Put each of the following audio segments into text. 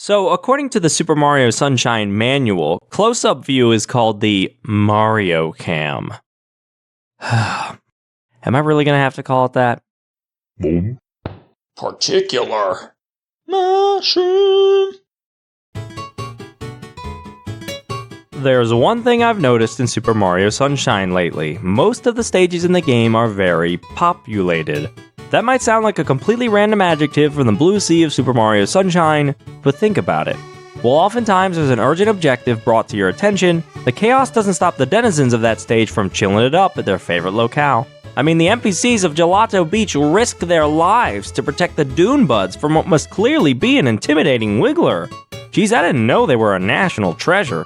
So, according to the Super Mario Sunshine manual, close-up view is called the Mario Cam. Am I really gonna have to call it that? Boom. Particular mushroom. There's one thing I've noticed in Super Mario Sunshine lately. Most of the stages in the game are very populated. That might sound like a completely random adjective from the blue sea of Super Mario Sunshine, but think about it. While oftentimes there's an urgent objective brought to your attention, the chaos doesn't stop the denizens of that stage from chilling it up at their favorite locale. I mean, the NPCs of Gelato Beach risk their lives to protect the Dune Buds from what must clearly be an intimidating wiggler. Geez, I didn't know they were a national treasure.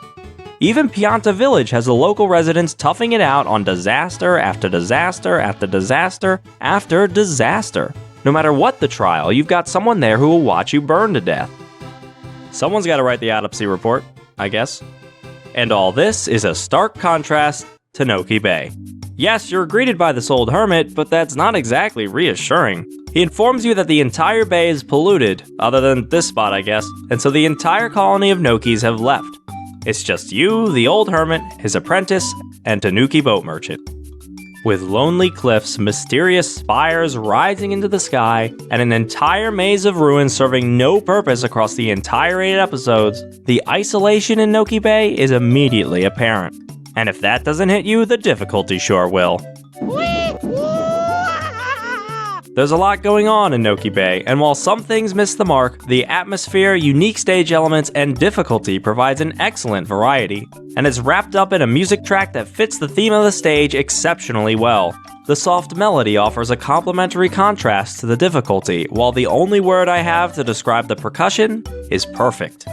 Even Pianta Village has the local residents toughing it out on disaster after disaster after disaster after disaster. No matter what the trial, you've got someone there who will watch you burn to death. Someone's got to write the autopsy report, I guess. And all this is a stark contrast to Noki Bay. Yes, you're greeted by this old hermit, but that's not exactly reassuring. He informs you that the entire bay is polluted, other than this spot, I guess, and so the entire colony of Nokis have left. It's just you, the old hermit, his apprentice, and Tanuki boat merchant. With lonely cliffs, mysterious spires rising into the sky, and an entire maze of ruins serving no purpose across the entire 8 episodes, the isolation in Noki Bay is immediately apparent. And if that doesn't hit you, the difficulty sure will. There's a lot going on in Noki Bay, and while some things miss the mark, the atmosphere, unique stage elements, and difficulty provides an excellent variety. And it's wrapped up in a music track that fits the theme of the stage exceptionally well. The soft melody offers a complementary contrast to the difficulty, while the only word I have to describe the percussion is perfect.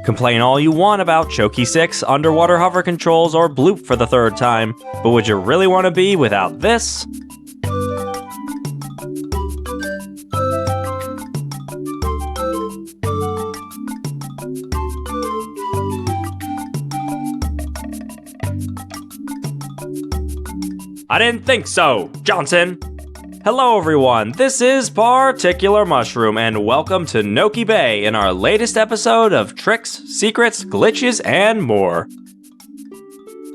Complain all you want about Choky 6, underwater hover controls, or Bloop for the 3rd time, but would you really want to be without this? I didn't think so, Johnson! Hello everyone, this is Particular Mushroom, and welcome to Noki Bay in our latest episode of Tricks, Secrets, Glitches, and more.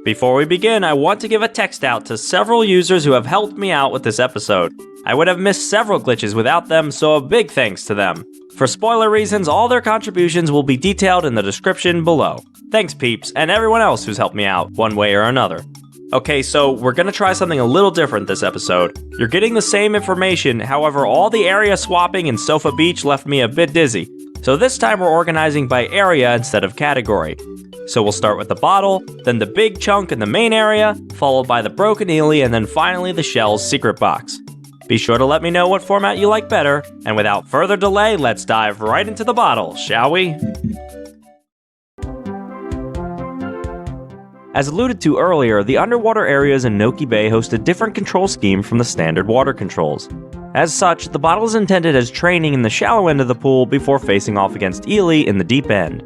Before we begin, I want to give a text out to several users who have helped me out with this episode. I would have missed several glitches without them, so a big thanks to them. For spoiler reasons, all their contributions will be detailed in the description below. Thanks peeps, and everyone else who's helped me out, one way or another. Okay, so we're gonna try something a little different this episode. You're getting the same information, however all the area swapping in Sofa Beach left me a bit dizzy. So this time we're organizing by area instead of category. So we'll start with the bottle, then the big chunk in the main area, followed by the broken Eely, and then finally the shell's secret box. Be sure to let me know what format you like better, and without further delay, let's dive right into the bottle, shall we? As alluded to earlier, the underwater areas in Noki Bay host a different control scheme from the standard water controls. As such, the bottle is intended as training in the shallow end of the pool before facing off against Eely in the deep end.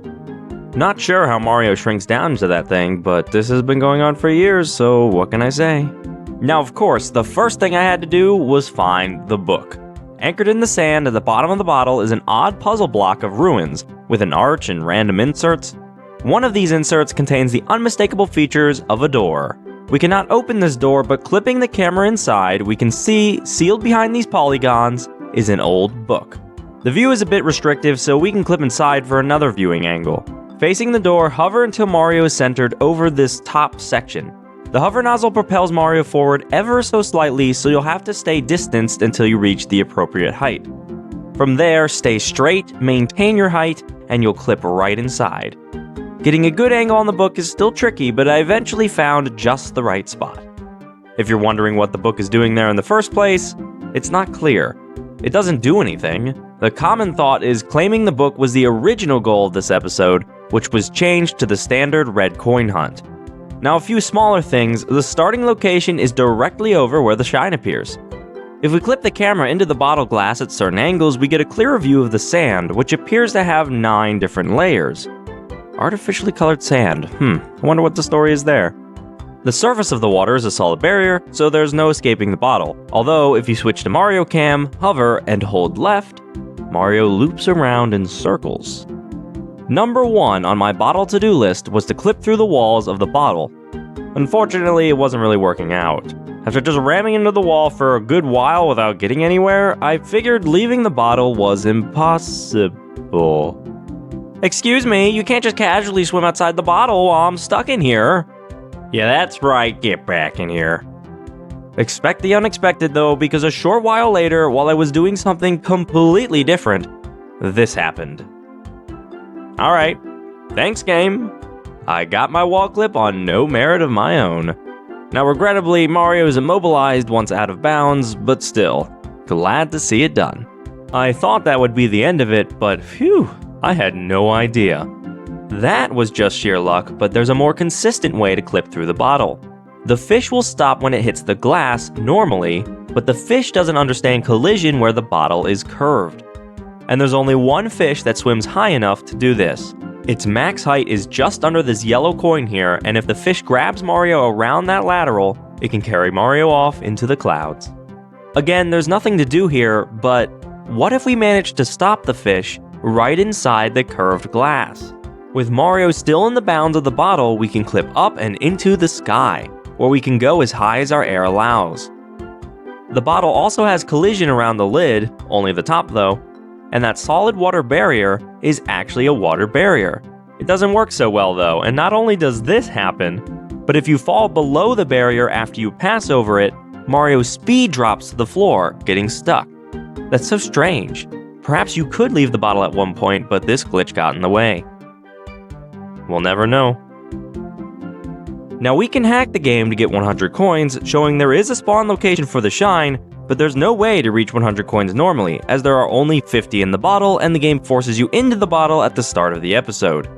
Not sure how Mario shrinks down to that thing, but this has been going on for years, so what can I say? Now of course, the first thing I had to do was find the book. Anchored in the sand at the bottom of the bottle is an odd puzzle block of ruins, with an arch and random inserts. One of these inserts contains the unmistakable features of a door. We cannot open this door, but clipping the camera inside, we can see, sealed behind these polygons, is an old book. The view is a bit restrictive, so we can clip inside for another viewing angle. Facing the door, hover until Mario is centered over this top section. The hover nozzle propels Mario forward ever so slightly, so you'll have to stay distanced until you reach the appropriate height. From there, stay straight, maintain your height, and you'll clip right inside. Getting a good angle on the book is still tricky, but I eventually found just the right spot. If you're wondering what the book is doing there in the first place, it's not clear. It doesn't do anything. The common thought is claiming the book was the original goal of this episode, which was changed to the standard red coin hunt. Now a few smaller things, the starting location is directly over where the shine appears. If we clip the camera into the bottle glass at certain angles, we get a clearer view of the sand, which appears to have 9 different layers. Artificially colored sand. I wonder what the story is there. The surface of the water is a solid barrier, so there's no escaping the bottle. Although, if you switch to Mario Cam, hover, and hold left, Mario loops around in circles. Number 1 on my bottle to-do list was to clip through the walls of the bottle. Unfortunately, it wasn't really working out. After just ramming into the wall for a good while without getting anywhere, I figured leaving the bottle was impossible. Excuse me, you can't just casually swim outside the bottle while I'm stuck in here. Yeah, that's right, get back in here. Expect the unexpected though, because a short while later, while I was doing something completely different, this happened. Alright, thanks game. I got my wall clip on no merit of my own. Now regrettably, Mario is immobilized once out of bounds, but still, glad to see it done. I thought that would be the end of it, but phew, I had no idea. That was just sheer luck, but there's a more consistent way to clip through the bottle. The fish will stop when it hits the glass, normally, but the fish doesn't understand collision where the bottle is curved. And there's only one fish that swims high enough to do this. Its max height is just under this yellow coin here, and if the fish grabs Mario around that lateral, it can carry Mario off into the clouds. Again, there's nothing to do here, but what if we managed to stop the fish right inside the curved glass? With Mario still in the bounds of the bottle, we can clip up and into the sky, where we can go as high as our air allows. The bottle also has collision around the lid, only the top though, and that solid water barrier is actually a water barrier. It doesn't work so well though, and not only does this happen, but if you fall below the barrier after you pass over it, Mario's speed drops to the floor, getting stuck. That's so strange. Perhaps you could leave the bottle at one point, but this glitch got in the way. We'll never know. Now we can hack the game to get 100 coins, showing there is a spawn location for the shine, but there's no way to reach 100 coins normally, as there are only 50 in the bottle and the game forces you into the bottle at the start of the episode.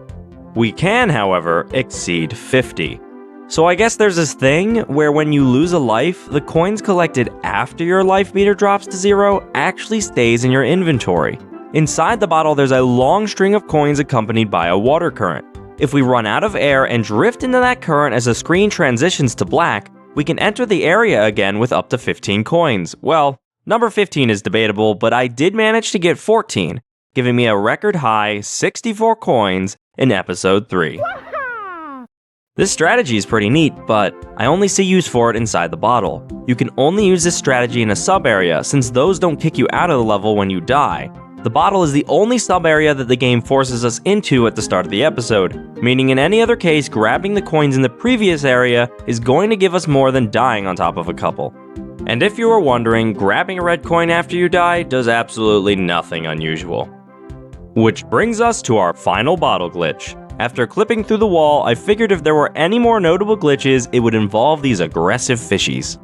We can, however, exceed 50. So I guess there's this thing where when you lose a life, the coins collected after your life meter drops to 0 actually stays in your inventory. Inside the bottle there's a long string of coins accompanied by a water current. If we run out of air and drift into that current as the screen transitions to black, we can enter the area again with up to 15 coins. Well, number 15 is debatable, but I did manage to get 14, giving me a record high 64 coins in episode 3. This strategy is pretty neat, but I only see use for it inside the bottle. You can only use this strategy in a sub-area, since those don't kick you out of the level when you die. The bottle is the only sub-area that the game forces us into at the start of the episode, meaning in any other case, grabbing the coins in the previous area is going to give us more than dying on top of a couple. And if you were wondering, grabbing a red coin after you die does absolutely nothing unusual. Which brings us to our final bottle glitch. After clipping through the wall, I figured if there were any more notable glitches, it would involve these aggressive fishies.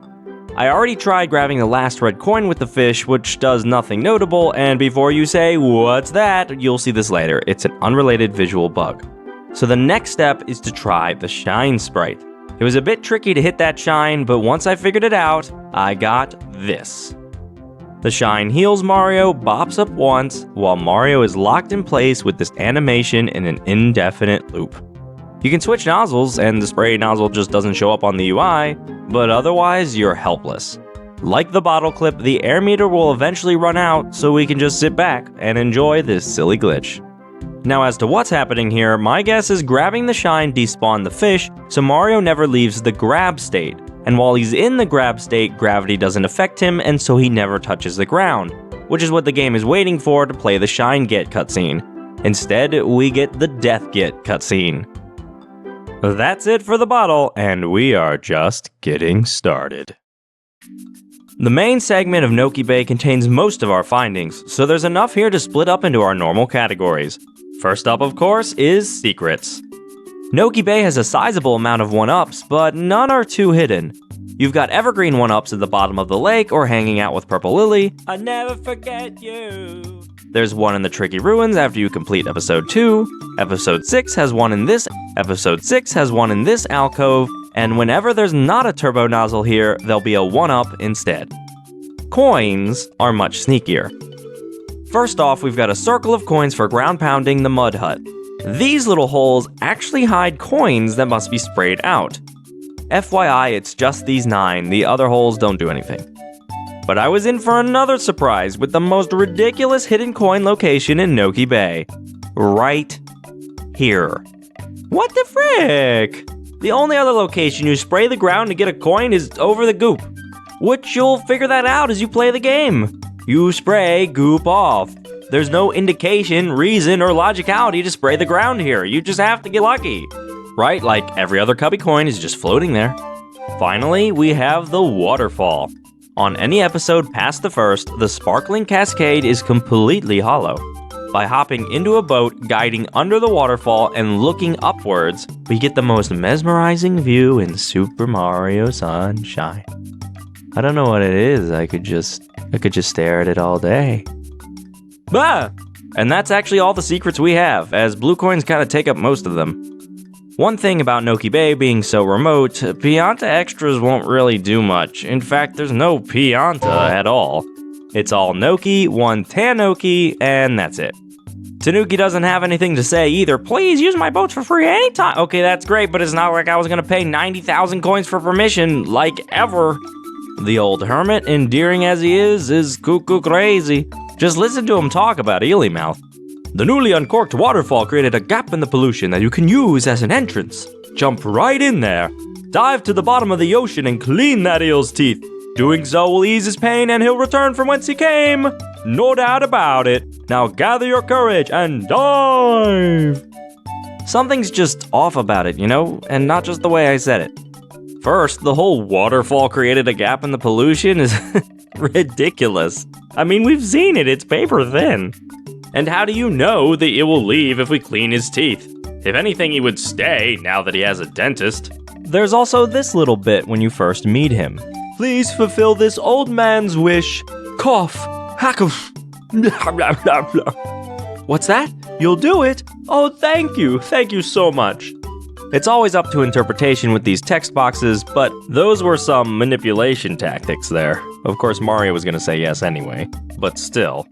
I already tried grabbing the last red coin with the fish, which does nothing notable, and before you say, what's that? You'll see this later. It's an unrelated visual bug. So the next step is to try the shine sprite. It was a bit tricky to hit that shine, but once I figured it out, I got this. The shine heals Mario, bops up once, while Mario is locked in place with this animation in an indefinite loop. You can switch nozzles, and the spray nozzle just doesn't show up on the UI, but otherwise you're helpless. Like the bottle clip, the air meter will eventually run out, so we can just sit back and enjoy this silly glitch. Now as to what's happening here, my guess is grabbing the shine despawned the fish, so Mario never leaves the grab state. And while he's in the grab state, gravity doesn't affect him, and so he never touches the ground, which is what the game is waiting for to play the shine get cutscene. Instead, we get the death get cutscene. That's it for the bottle, and we are just getting started. The main segment of Noki Bay contains most of our findings, so there's enough here to split up into our normal categories. First up, of course, is secrets. Noki Bay has a sizable amount of 1-ups, but none are too hidden. You've got evergreen 1-ups at the bottom of the lake or hanging out with Purple Lily. I never forget you. There's one in the Tricky Ruins after you complete episode 2. Episode 6 has one in this. Episode 6 has one in this alcove, and whenever there's not a turbo nozzle here, there'll be a 1-up instead. Coins are much sneakier. First off, we've got a circle of coins for ground pounding the mud hut. These little holes actually hide coins that must be sprayed out. FYI, it's just these 9, the other holes don't do anything. But I was in for another surprise with the most ridiculous hidden coin location in Noki Bay. Right here. What the frick? The only other location you spray the ground to get a coin is over the goop, which you'll figure that out as you play the game. You spray goop off. There's no indication, reason, or logicality to spray the ground here. You just have to get lucky. Right, like every other cubby coin is just floating there. Finally, we have the waterfall. On any episode past the first, the sparkling cascade is completely hollow. By hopping into a boat, guiding under the waterfall, and looking upwards, we get the most mesmerizing view in Super Mario Sunshine. I don't know what it is. I could just stare at it all day. Ah! And that's actually all the secrets we have, as blue coins kind of take up most of them. One thing about Noki Bay being so remote, Pianta extras won't really do much. In fact, there's no Pianta at all. It's all Noki, one Tanoki, and that's it. Tanuki doesn't have anything to say either. Please use my boats for free anytime. Okay, that's great, but it's not like I was gonna pay 90,000 coins for permission, like ever. The old hermit, endearing as he is cuckoo crazy. Just listen to him talk about Eely-Mouth. The newly uncorked waterfall created a gap in the pollution that you can use as an entrance. Jump right in there. Dive to the bottom of the ocean and clean that eel's teeth. Doing so will ease his pain and he'll return from whence he came. No doubt about it. Now gather your courage and dive. Something's just off about it, you know? And not just the way I said it. First, the whole waterfall created a gap in the pollution is ridiculous. I mean, we've seen it, it's paper thin. And how do you know that it will leave if we clean his teeth? If anything, he would stay now that he has a dentist. There's also this little bit when you first meet him. Please fulfill this old man's wish. Cough. Hackle. What's that? You'll do it? Oh, thank you. Thank you so much. It's always up to interpretation with these text boxes, but those were some manipulation tactics there. Of course, Mario was gonna say yes anyway, but still.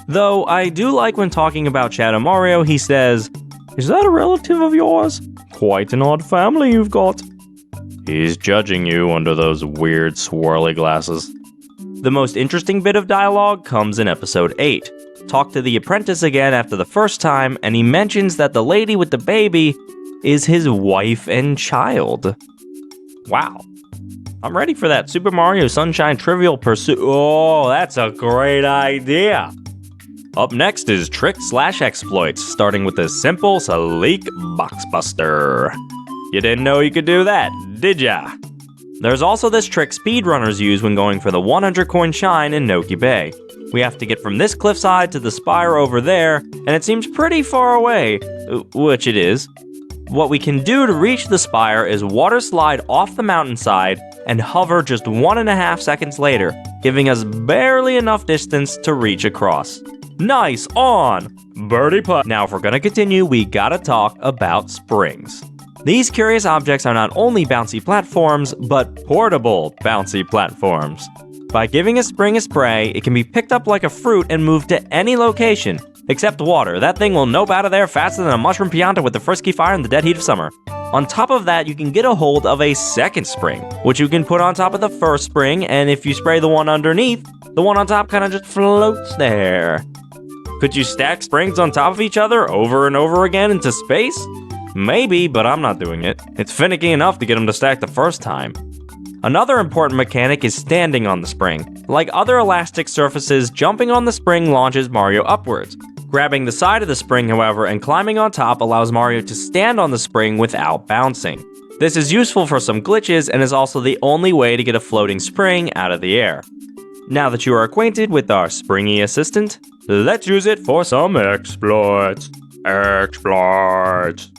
Though, I do like when talking about Shadow Mario, he says, "Is that a relative of yours? Quite an odd family you've got." He's judging you under those weird swirly glasses. The most interesting bit of dialogue comes in episode 8. Talk to the apprentice again after the first time, and he mentions that the lady with the baby is his wife and child. Wow. I'm ready for that Super Mario Sunshine Trivial Pursuit. Oh, that's a great idea. Up next is trick/exploits, starting with this simple, sleek box buster. You didn't know you could do that, did ya? There's also this trick speedrunners use when going for the 100 coin shine in Noki Bay. We have to get from this cliffside to the spire over there, and it seems pretty far away, which it is. What we can do to reach the spire is water slide off the mountainside and hover just 1.5 seconds later, giving us barely enough distance to reach across. Nice on! Birdie putt. Now if we're gonna continue, we gotta talk about springs. These curious objects are not only bouncy platforms, but portable bouncy platforms. By giving a spring a spray, it can be picked up like a fruit and moved to any location, except water. That thing will nope out of there faster than a mushroom pianta with the frisky fire in the dead heat of summer. On top of that, you can get a hold of a second spring, which you can put on top of the first spring, and if you spray the one underneath, the one on top kind of just floats there. Could you stack springs on top of each other over and over again into space? Maybe, but I'm not doing it. It's finicky enough to get them to stack the first time. Another important mechanic is standing on the spring. Like other elastic surfaces, jumping on the spring launches Mario upwards. Grabbing the side of the spring, however, and climbing on top allows Mario to stand on the spring without bouncing. This is useful for some glitches and is also the only way to get a floating spring out of the air. Now that you are acquainted with our springy assistant, let's use it for some exploits. Exploits.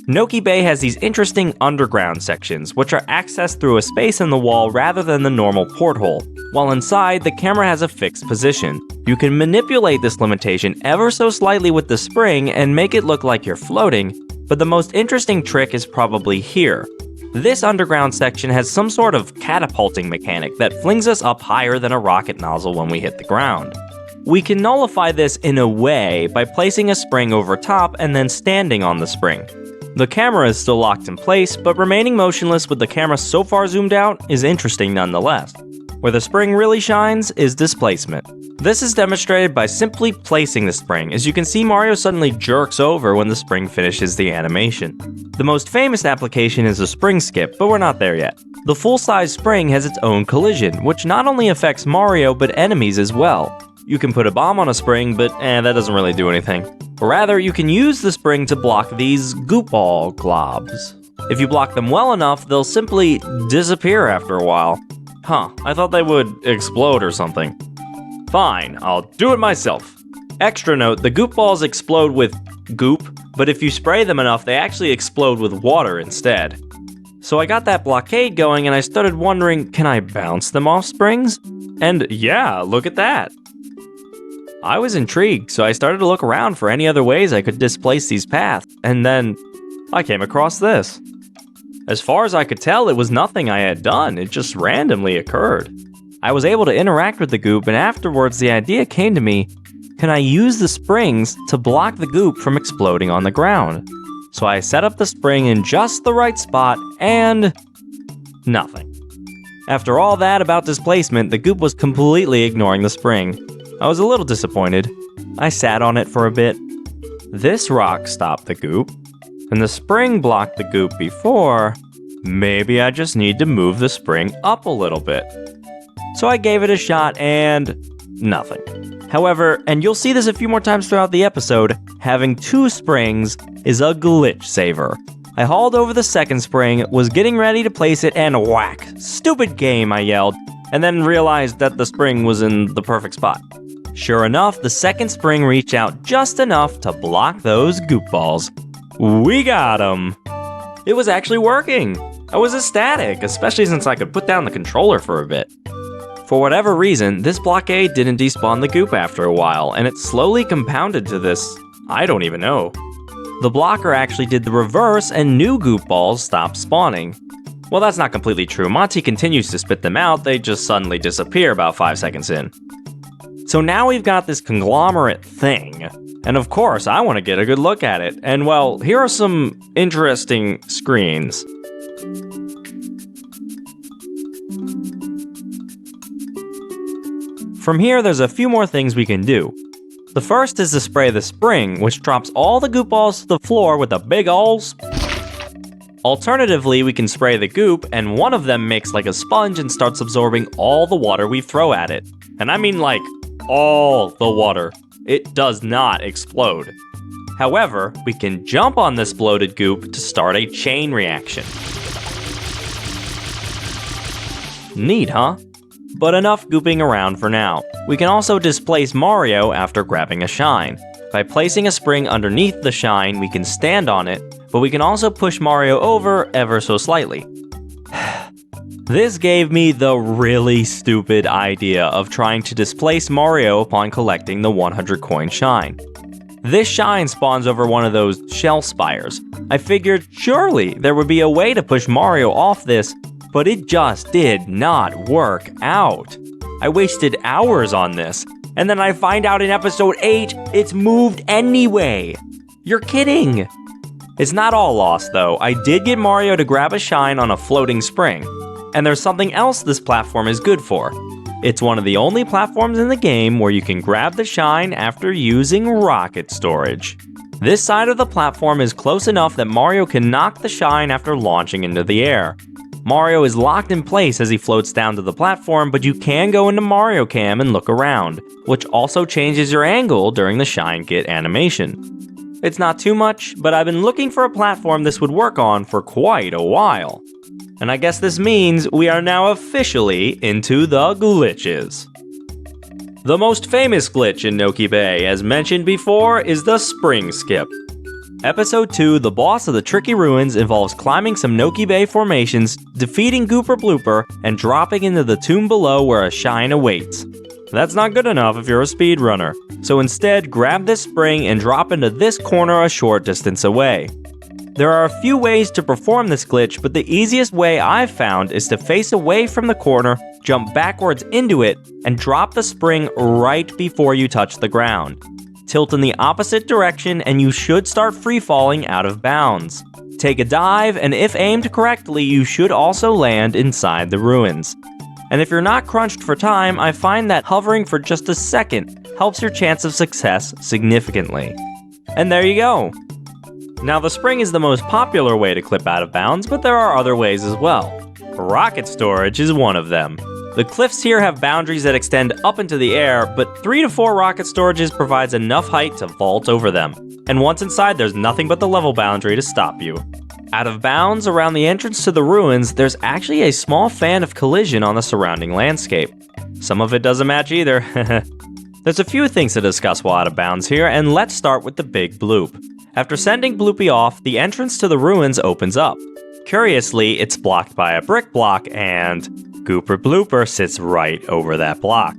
Noki Bay has these interesting underground sections, which are accessed through a space in the wall rather than the normal porthole. While inside, the camera has a fixed position. You can manipulate this limitation ever so slightly with the spring and make it look like you're floating, but the most interesting trick is probably here. This underground section has some sort of catapulting mechanic that flings us up higher than a rocket nozzle when we hit the ground. We can nullify this in a way by placing a spring over top and then standing on the spring. The camera is still locked in place, but remaining motionless with the camera so far zoomed out is interesting nonetheless. Where the spring really shines is displacement. This is demonstrated by simply placing the spring. As you can see, Mario suddenly jerks over when the spring finishes the animation. The most famous application is a spring skip, but we're not there yet. The full-size spring has its own collision, which not only affects Mario, but enemies as well. You can put a bomb on a spring, but that doesn't really do anything. Rather, you can use the spring to block these goop ball globs. If you block them well enough, they'll simply disappear after a while. I thought they would explode or something. Fine, I'll do it myself. Extra note, the goop balls explode with goop, but if you spray them enough, they actually explode with water instead. So I got that blockade going and I started wondering, can I bounce them off springs? And yeah, look at that. I was intrigued, so I started to look around for any other ways I could displace these paths, and then I came across this. As far as I could tell, it was nothing I had done, it just randomly occurred. I was able to interact with the goop, and afterwards the idea came to me, can I use the springs to block the goop from exploding on the ground? So I set up the spring in just the right spot, and nothing. After all that about displacement, the goop was completely ignoring the spring. I was a little disappointed. I sat on it for a bit. This rock stopped the goop, and the spring blocked the goop before. Maybe I just need to move the spring up a little bit. So I gave it a shot and nothing. However, and you'll see this a few more times throughout the episode, having two springs is a glitch saver. I hauled over the second spring, was getting ready to place it, and whack! Stupid game, I yelled, and then realized that the spring was in the perfect spot. Sure enough, the second spring reached out just enough to block those goop balls. We got 'em! It was actually working! I was ecstatic, especially since I could put down the controller for a bit. For whatever reason, this blockade didn't despawn the goop after a while, and it slowly compounded to this, I don't even know. The blocker actually did the reverse and new goop balls stopped spawning. Well, that's not completely true. Monty continues to spit them out, they just suddenly disappear about 5 seconds in. So now we've got this conglomerate thing, and of course I want to get a good look at it, and well, here are some interesting screens. From here, there's a few more things we can do. The first is to spray the spring, which drops all the goop balls to the floor with a big ol' Alternatively, we can spray the goop, and one of them makes like a sponge and starts absorbing all the water we throw at it. And I mean like, all the water. It does not explode. However, we can jump on this bloated goop to start a chain reaction. Neat, huh? But enough gooping around for now. We can also displace Mario after grabbing a shine. By placing a spring underneath the shine, we can stand on it, but we can also push Mario over ever so slightly. This gave me the really stupid idea of trying to displace Mario upon collecting the 100 coin shine. This shine spawns over one of those shell spires. I figured surely there would be a way to push Mario off this, but it just did not work out. I wasted hours on this, and then I find out in episode 8, it's moved anyway. You're kidding. It's not all lost though. I did get Mario to grab a shine on a floating spring. And there's something else this platform is good for. It's one of the only platforms in the game where you can grab the shine after using rocket storage. This side of the platform is close enough that Mario can knock the shine after launching into the air. Mario is locked in place as he floats down to the platform, but you can go into Mario Cam and look around, which also changes your angle during the shine get animation. It's not too much, but I've been looking for a platform this would work on for quite a while. And I guess this means we are now officially into the glitches. The most famous glitch in Noki Bay, as mentioned before, is the spring skip. Episode 2, the boss of the Tricky Ruins, involves climbing some Noki Bay formations, defeating Gooper Blooper, and dropping into the tomb below where a shine awaits. That's not good enough if you're a speedrunner, so instead grab this spring and drop into this corner a short distance away. There are a few ways to perform this glitch, but the easiest way I've found is to face away from the corner, jump backwards into it, and drop the spring right before you touch the ground. Tilt in the opposite direction and you should start free falling out of bounds. Take a dive, and if aimed correctly, you should also land inside the ruins. And if you're not crunched for time, I find that hovering for just a second helps your chance of success significantly. And there you go! Now the spring is the most popular way to clip out of bounds, but there are other ways as well. Rocket storage is one of them. The cliffs here have boundaries that extend up into the air, but 3 to 4 rocket storages provides enough height to vault over them. And once inside, there's nothing but the level boundary to stop you. Out of bounds, around the entrance to the ruins, there's actually a small fan of collision on the surrounding landscape. Some of it doesn't match either. There's a few things to discuss while out of bounds here, and let's start with the big bloop. After sending Bloopy off, the entrance to the ruins opens up. Curiously, it's blocked by a brick block, and Gooper Blooper sits right over that block.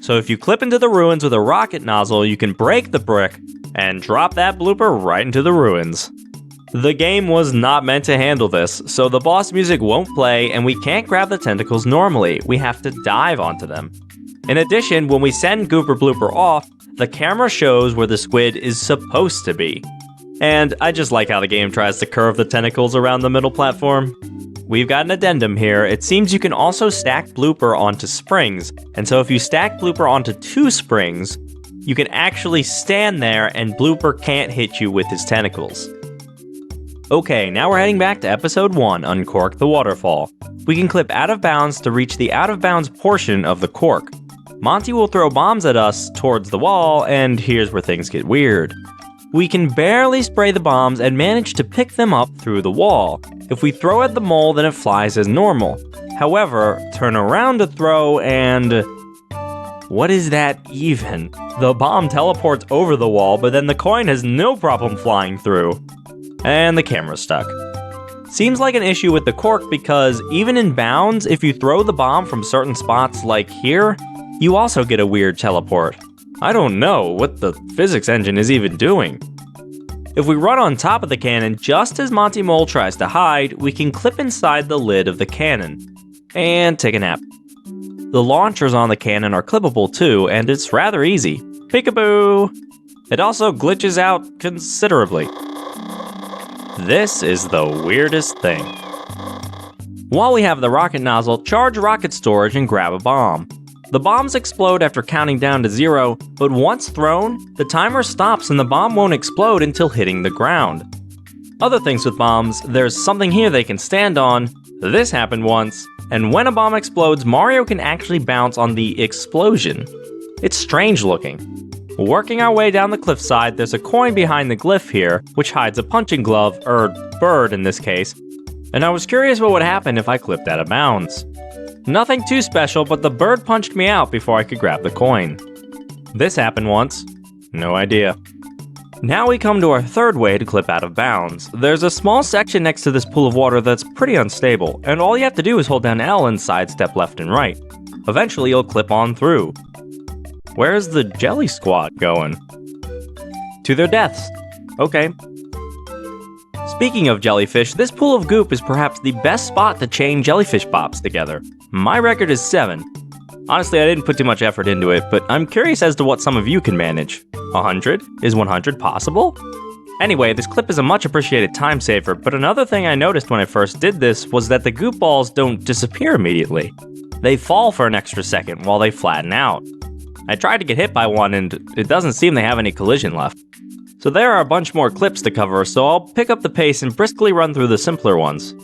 So if you clip into the ruins with a rocket nozzle, you can break the brick and drop that blooper right into the ruins. The game was not meant to handle this, so the boss music won't play and we can't grab the tentacles normally, we have to dive onto them. In addition, when we send Gooper Blooper off, the camera shows where the squid is supposed to be. And I just like how the game tries to curve the tentacles around the middle platform. We've got an addendum here. It seems you can also stack Blooper onto springs, and so if you stack Blooper onto 2 springs, you can actually stand there and Blooper can't hit you with his tentacles. Okay, now we're heading back to episode 1, Uncork the Waterfall. We can clip out of bounds to reach the out of bounds portion of the cork. Monty will throw bombs at us towards the wall, and here's where things get weird. We can barely spray the bombs and manage to pick them up through the wall. If we throw at the mole, then it flies as normal. However, turn around to throw and... what is that even? The bomb teleports over the wall, but then the coin has no problem flying through. And the camera's stuck. Seems like an issue with the cork because even in bounds, if you throw the bomb from certain spots like here, you also get a weird teleport. I don't know what the physics engine is even doing. If we run on top of the cannon just as Monty Mole tries to hide, we can clip inside the lid of the cannon. And take a nap. The launchers on the cannon are clippable too, and it's rather easy. Peekaboo! It also glitches out considerably. This is the weirdest thing. While we have the rocket nozzle, charge rocket storage and grab a bomb. The bombs explode after counting down to 0, but once thrown, the timer stops and the bomb won't explode until hitting the ground. Other things with bombs, there's something here they can stand on, this happened once, and when a bomb explodes, Mario can actually bounce on the explosion. It's strange looking. Working our way down the cliffside, there's a coin behind the glyph here, which hides a punching glove, or bird in this case, and I was curious what would happen if I clipped out of bounds. Nothing too special, but the bird punched me out before I could grab the coin. This happened once. No idea. Now we come to our third way to clip out of bounds. There's a small section next to this pool of water that's pretty unstable, and all you have to do is hold down L and sidestep left and right. Eventually you'll clip on through. Where's the jelly squad going? To their deaths. Okay. Speaking of jellyfish, this pool of goop is perhaps the best spot to chain jellyfish pops together. My record is 7. Honestly, I didn't put too much effort into it, but I'm curious as to what some of you can manage. 100? Is 100 possible? Anyway, this clip is a much appreciated time saver, but another thing I noticed when I first did this was that the goop balls don't disappear immediately. They fall for an extra second while they flatten out. I tried to get hit by one and it doesn't seem they have any collision left. So there are a bunch more clips to cover, so I'll pick up the pace and briskly run through the simpler ones.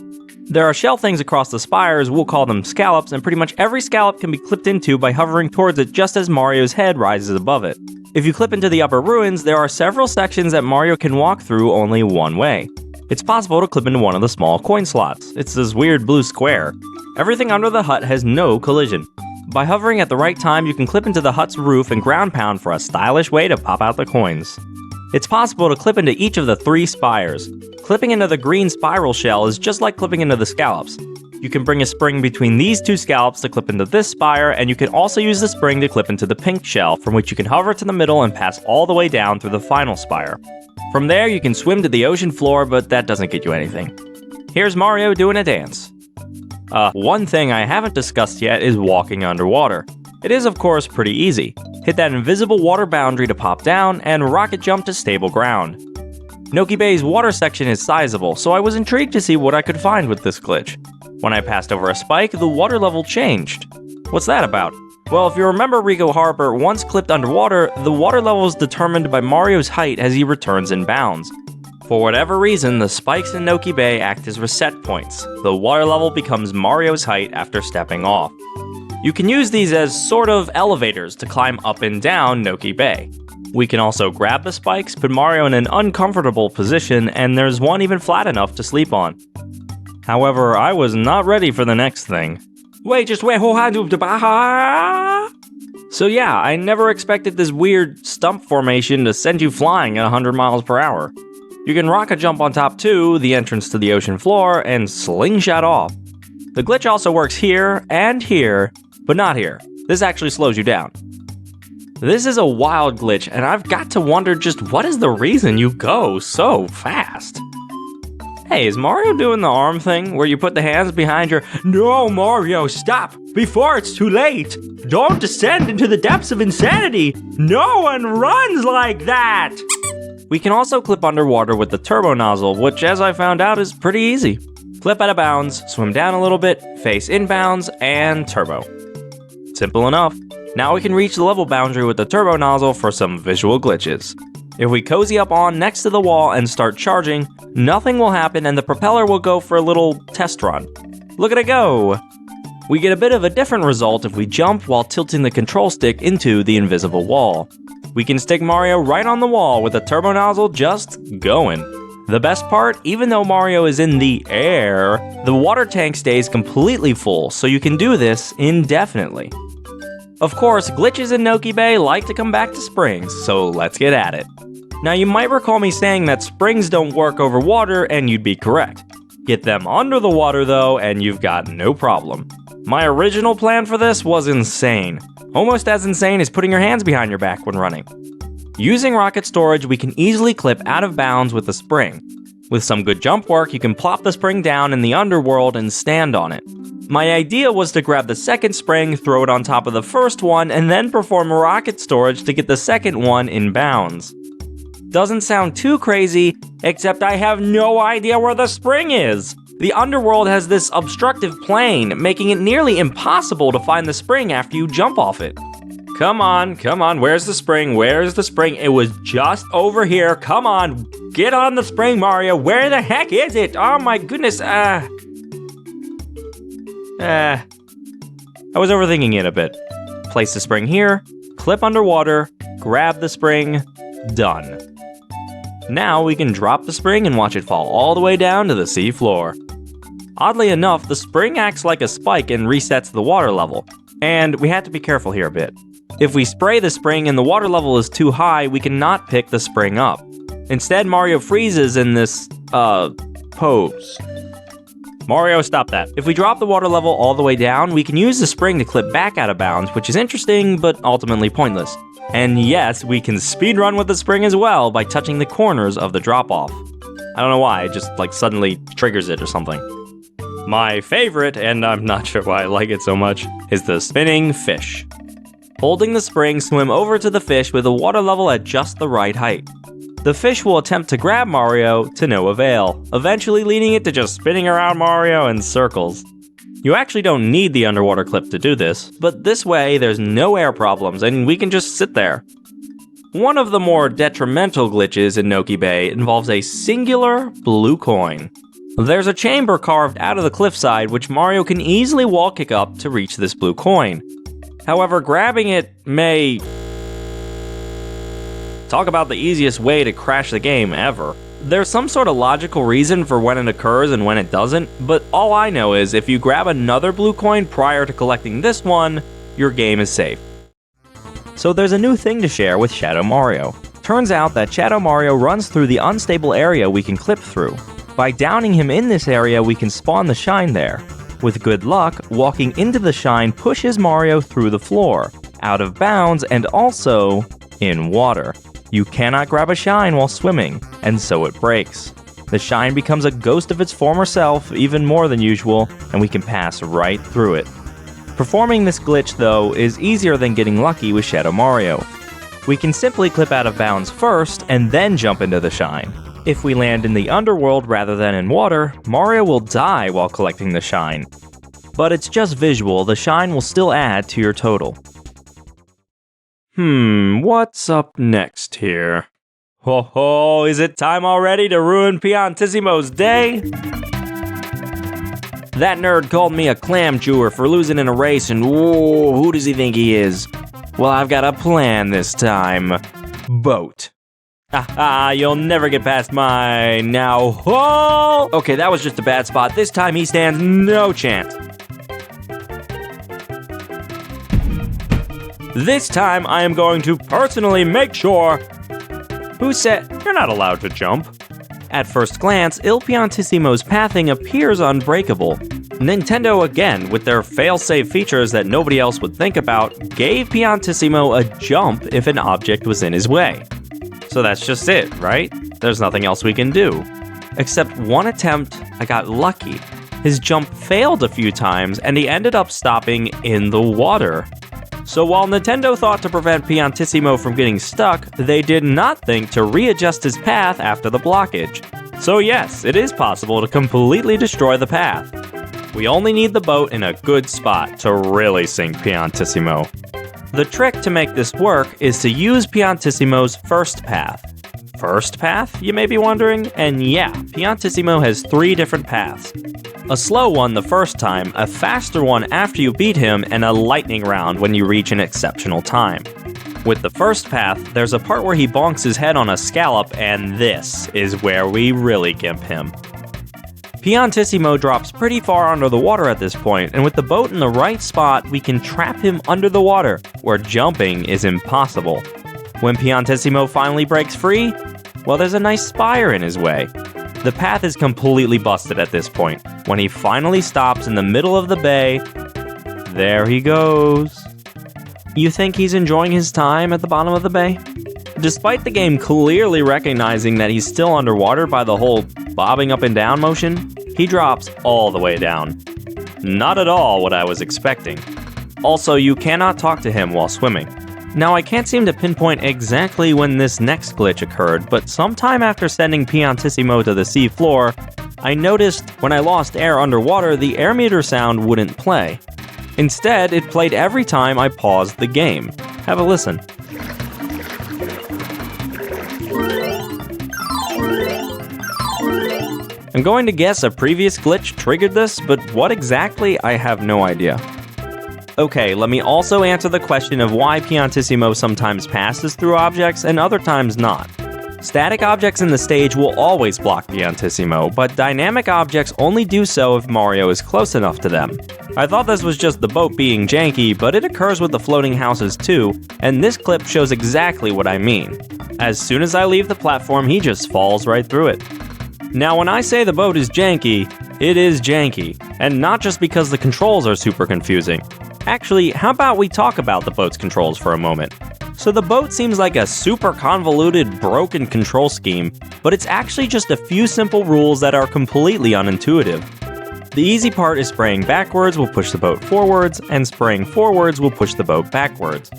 There are shell things across the spires, we'll call them scallops, and pretty much every scallop can be clipped into by hovering towards it just as Mario's head rises above it. If you clip into the upper ruins, there are several sections that Mario can walk through only one way. It's possible to clip into one of the small coin slots. It's this weird blue square. Everything under the hut has no collision. By hovering at the right time, you can clip into the hut's roof and ground pound for a stylish way to pop out the coins. It's possible to clip into each of the 3 spires. Clipping into the green spiral shell is just like clipping into the scallops. You can bring a spring between these 2 scallops to clip into this spire, and you can also use the spring to clip into the pink shell, from which you can hover to the middle and pass all the way down through the final spire. From there, you can swim to the ocean floor, but that doesn't get you anything. Here's Mario doing a dance. One thing I haven't discussed yet is walking underwater. It is, of course, pretty easy. Hit that invisible water boundary to pop down, and rocket jump to stable ground. Noki Bay's water section is sizable, so I was intrigued to see what I could find with this glitch. When I passed over a spike, the water level changed. What's that about? Well, if you remember, Rico Harbor, once clipped underwater, the water level is determined by Mario's height as he returns in bounds. For whatever reason, the spikes in Noki Bay act as reset points. The water level becomes Mario's height after stepping off. You can use these as sort of elevators to climb up and down Noki Bay. We can also grab the spikes, put Mario in an uncomfortable position, and there's one even flat enough to sleep on. However, I was not ready for the next thing. So yeah, I never expected this weird stump formation to send you flying at 100 miles per hour. You can rocket jump on top too, the entrance to the ocean floor, and slingshot off. The glitch also works here and here, but not here. This actually slows you down. This is a wild glitch, and I've got to wonder just what is the reason you go so fast? Hey, is Mario doing the arm thing where you put the hands behind your— No, Mario, stop! Before it's too late! Don't descend into the depths of insanity! No one runs like that! We can also clip underwater with the turbo nozzle, which, as I found out, is pretty easy. Clip out of bounds, swim down a little bit, face inbounds, and turbo. Simple enough. Now we can reach the level boundary with the turbo nozzle for some visual glitches. If we cozy up on next to the wall and start charging, nothing will happen and the propeller will go for a little test run. Look at it go! We get a bit of a different result if we jump while tilting the control stick into the invisible wall. We can stick Mario right on the wall with the turbo nozzle just going. The best part, even though Mario is in the air, the water tank stays completely full, so you can do this indefinitely. Of course, glitches in Noki Bay like to come back to springs, so let's get at it. Now you might recall me saying that springs don't work over water, and you'd be correct. Get them under the water though, and you've got no problem. My original plan for this was insane. Almost as insane as putting your hands behind your back when running. Using rocket storage, we can easily clip out of bounds with the spring. With some good jump work, you can plop the spring down in the underworld and stand on it. My idea was to grab the second spring, throw it on top of the first one, and then perform rocket storage to get the second one in bounds. Doesn't sound too crazy, except I have no idea where the spring is. The underworld has this obstructive plane, making it nearly impossible to find the spring after you jump off it. Come on, where's the spring? Where's the spring? It was just over here, come on, get on the spring, Mario, where the heck is it? Oh my goodness, I was overthinking it a bit. Place the spring here, clip underwater, grab the spring, done. Now we can drop the spring and watch it fall all the way down to the sea floor. Oddly enough, the spring acts like a spike and resets the water level. And we have to be careful here a bit. If we spray the spring and the water level is too high, we cannot pick the spring up. Instead, Mario freezes in this, pose. Mario, stop that. If we drop the water level all the way down, we can use the spring to clip back out of bounds, which is interesting, but ultimately pointless. And yes, we can speedrun with the spring as well by touching the corners of the drop-off. I don't know why, it just suddenly triggers it or something. My favorite, and I'm not sure why I like it so much, is the spinning fish. Holding the spring, swim over to the fish with the water level at just the right height. The fish will attempt to grab Mario to no avail, eventually leading it to just spinning around Mario in circles. You actually don't need the underwater clip to do this, but this way there's no air problems and we can just sit there. One of the more detrimental glitches in Noki Bay involves a singular blue coin. There's a chamber carved out of the cliffside which Mario can easily wall kick up to reach this blue coin. However, grabbing it may... Talk about the easiest way to crash the game ever. There's some sort of logical reason for when it occurs and when it doesn't, but all I know is if you grab another blue coin prior to collecting this one, your game is safe. So there's a new thing to share with Shadow Mario. Turns out that Shadow Mario runs through the unstable area we can clip through. By downing him in this area, we can spawn the shine there. With good luck, walking into the shine pushes Mario through the floor, out of bounds, and also in water. You cannot grab a shine while swimming, and so it breaks. The shine becomes a ghost of its former self, even more than usual, and we can pass right through it. Performing this glitch, though, is easier than getting lucky with Shadow Mario. We can simply clip out of bounds first, and then jump into the shine. If we land in the underworld rather than in water, Mario will die while collecting the shine. but it's just visual. The shine will still add to your total. What's up next here? Ho ho, is it time already to ruin Piantissimo's day? That nerd called me a clam chewer for losing in a race, and whoa, who does he think he is? Well, I've got a plan this time. Boat. Haha, you'll never get past my now. Oh! Okay, that was just a bad spot. This time he stands no chance. This time I am going to personally make sure. Who said you're not allowed to jump? At first glance, Il Piantissimo's pathing appears unbreakable. Nintendo, again, with their fail-safe features that nobody else would think about, gave Piantissimo a jump if an object was in his way. So that's just it, right? There's nothing else we can do. Except one attempt, I got lucky. His jump failed a few times, and he ended up stopping in the water. So while Nintendo thought to prevent Piantissimo from getting stuck, they did not think to readjust his path after the blockage. So yes, it is possible to completely destroy the path. We only need the boat in a good spot to really sink Piantissimo. The trick to make this work is to use Piantissimo's first path. First path, you may be wondering? And yeah, Piantissimo has 3 different paths. A slow one the first time, a faster one after you beat him, and a lightning round when you reach an exceptional time. With the first path, there's a part where he bonks his head on a scallop, and this is where we really gimp him. Piantissimo drops pretty far under the water at this point, and with the boat in the right spot, we can trap him under the water, where jumping is impossible. When Piantissimo finally breaks free, well, there's a nice spire in his way. The path is completely busted at this point. When he finally stops in the middle of the bay, there he goes. You think he's enjoying his time at the bottom of the bay? Despite the game clearly recognizing that he's still underwater by the whole bobbing up and down motion, he drops all the way down. Not at all what I was expecting. Also, you cannot talk to him while swimming. Now, I can't seem to pinpoint exactly when this next glitch occurred, but sometime after sending Piantissimo to the sea floor, I noticed when I lost air underwater, the air meter sound wouldn't play. Instead, it played every time I paused the game. Have a listen. I'm going to guess a previous glitch triggered this, but what exactly, I have no idea. Okay, let me also answer the question of why Piantissimo sometimes passes through objects and other times not. Static objects in the stage will always block Piantissimo, but dynamic objects only do so if Mario is close enough to them. I thought this was just the boat being janky, but it occurs with the floating houses too, and this clip shows exactly what I mean. As soon as I leave the platform, he just falls right through it. Now, when I say the boat is janky, it is janky, and not just because the controls are super confusing. Actually, how about we talk about the boat's controls for a moment? So the boat seems like a super convoluted, broken control scheme, but it's actually just a few simple rules that are completely unintuitive. The easy part is spraying backwards will push the boat forwards, and spraying forwards will push the boat backwards.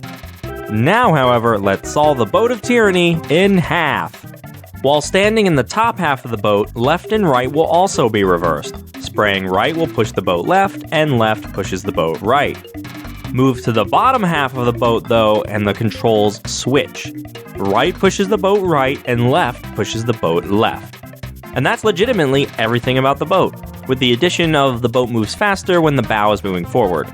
Now, however, let's solve the boat of tyranny in half. While standing in the top half of the boat, left and right will also be reversed. Spraying right will push the boat left, and left pushes the boat right. Move to the bottom half of the boat though, and the controls switch. Right pushes the boat right, and left pushes the boat left. And that's legitimately everything about the boat, with the addition of the boat moves faster when the bow is moving forward.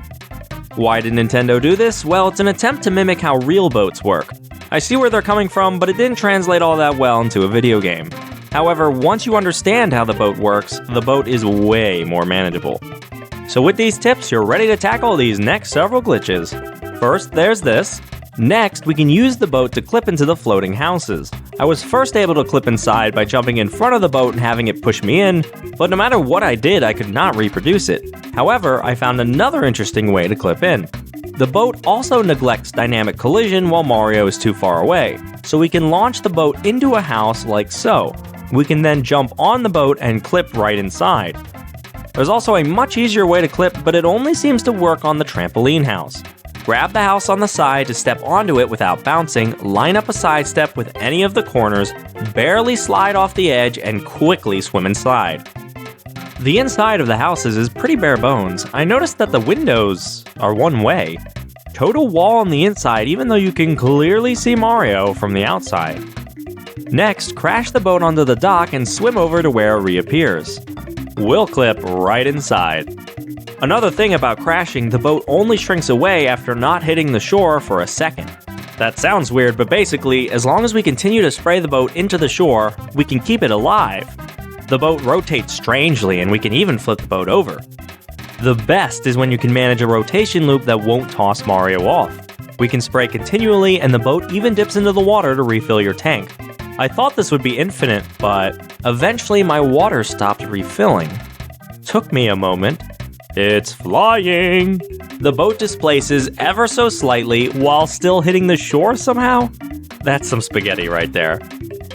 Why did Nintendo do this? Well, it's an attempt to mimic how real boats work. I see where they're coming from, but it didn't translate all that well into a video game. However, once you understand how the boat works, the boat is way more manageable. So with these tips, you're ready to tackle these next several glitches. First, there's this. Next, we can use the boat to clip into the floating houses. I was first able to clip inside by jumping in front of the boat and having it push me in, but no matter what I did, I could not reproduce it. However, I found another interesting way to clip in. The boat also neglects dynamic collision while Mario is too far away, so we can launch the boat into a house like so. We can then jump on the boat and clip right inside. There's also a much easier way to clip, but it only seems to work on the trampoline house. Grab the house on the side to step onto it without bouncing, line up a side step with any of the corners, barely slide off the edge, and quickly swim inside. The inside of the houses is pretty bare bones. I noticed that the windows are one way. Total wall on the inside, even though you can clearly see Mario from the outside. Next, crash the boat onto the dock and swim over to where it reappears. We'll clip right inside. Another thing about crashing, the boat only shrinks away after not hitting the shore for a second. That sounds weird, but basically, as long as we continue to spray the boat into the shore, we can keep it alive. The boat rotates strangely, and we can even flip the boat over. The best is when you can manage a rotation loop that won't toss Mario off. We can spray continually, and the boat even dips into the water to refill your tank. I thought this would be infinite, but eventually my water stopped refilling. Took me a moment. It's flying! The boat displaces ever so slightly while still hitting the shore somehow? That's some spaghetti right there.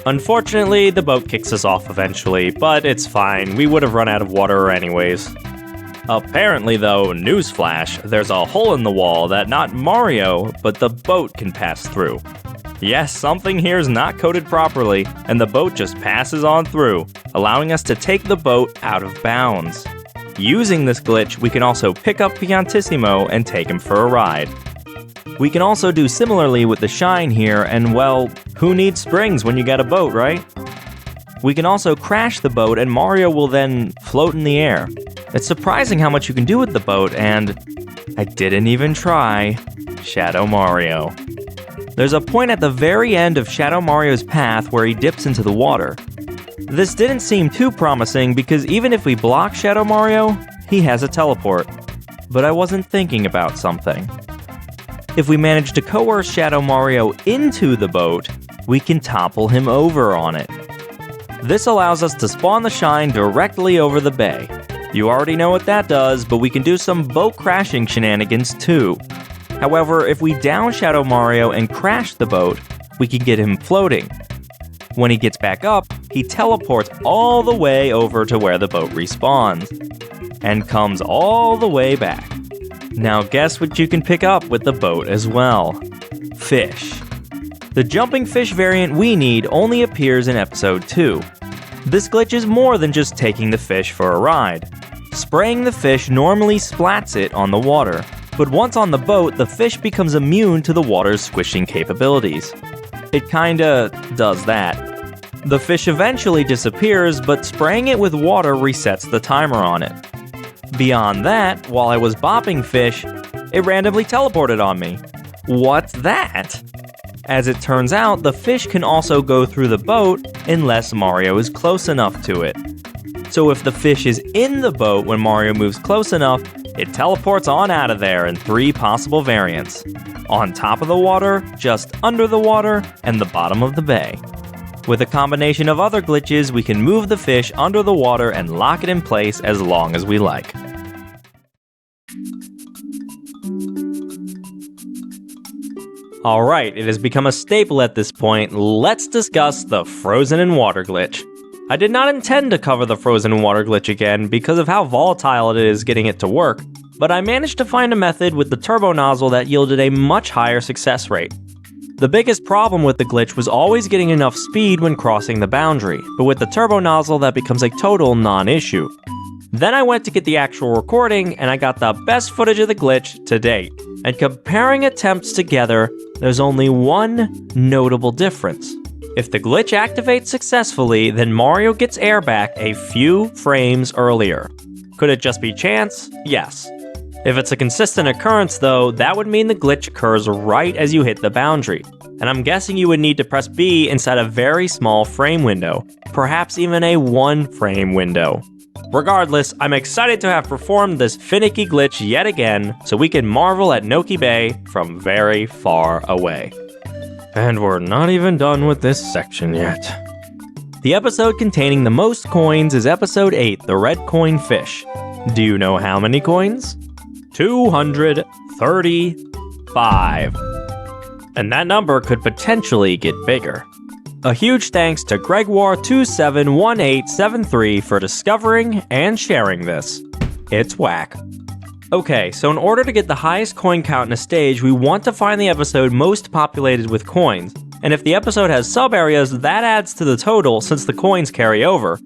Unfortunately, the boat kicks us off eventually, but it's fine, we would have run out of water anyways. Apparently though, newsflash, there's a hole in the wall that not Mario, but the boat can pass through. Yes, something here is not coded properly, and the boat just passes on through, allowing us to take the boat out of bounds. Using this glitch, we can also pick up Piantissimo and take him for a ride. We can also do similarly with the shine here, and well, who needs springs when you got a boat, right? We can also crash the boat and Mario will then float in the air. It's surprising how much you can do with the boat, and I didn't even try Shadow Mario. There's a point at the very end of Shadow Mario's path where he dips into the water. This didn't seem too promising because even if we block Shadow Mario, he has a teleport. But I wasn't thinking about something. If we manage to coerce Shadow Mario into the boat, we can topple him over on it. This allows us to spawn the shine directly over the bay. You already know what that does, but we can do some boat crashing shenanigans too. However, if we down Shadow Mario and crash the boat, we can get him floating. When he gets back up, he teleports all the way over to where the boat respawns, and comes all the way back. Now guess what you can pick up with the boat as well? Fish. The jumping fish variant we need only appears in episode 2. This glitch is more than just taking the fish for a ride. Spraying the fish normally splats it on the water, but once on the boat, the fish becomes immune to the water's squishing capabilities. It kinda does that. The fish eventually disappears, but spraying it with water resets the timer on it. Beyond that, while I was bopping fish, it randomly teleported on me. What's that? As it turns out, the fish can also go through the boat unless Mario is close enough to it. So if the fish is in the boat when Mario moves close enough, it teleports on out of there in 3 possible variants. On top of the water, just under the water, and the bottom of the bay. With a combination of other glitches, we can move the fish under the water and lock it in place as long as we like. Alright, it has become a staple at this point. Let's discuss the frozen in water glitch. I did not intend to cover the frozen in water glitch again because of how volatile it is getting it to work, but I managed to find a method with the turbo nozzle that yielded a much higher success rate. The biggest problem with the glitch was always getting enough speed when crossing the boundary, but with the turbo nozzle that becomes a total non-issue. Then I went to get the actual recording and I got the best footage of the glitch to date. And comparing attempts together, there's only one notable difference. If the glitch activates successfully, then Mario gets air back a few frames earlier. Could it just be chance? Yes. If it's a consistent occurrence though, that would mean the glitch occurs right as you hit the boundary. And I'm guessing you would need to press B inside a very small frame window, perhaps even a 1 frame window. Regardless, I'm excited to have performed this finicky glitch yet again, so we can marvel at Noki Bay from very far away. And we're not even done with this section yet. The episode containing the most coins is episode 8, the red coin fish. Do you know how many coins? 235. And that number could potentially get bigger. A huge thanks to Gregwar271873 for discovering and sharing this. It's whack. Okay, so in order to get the highest coin count in a stage, we want to find the episode most populated with coins. And if the episode has sub-areas, that adds to the total since the coins carry over.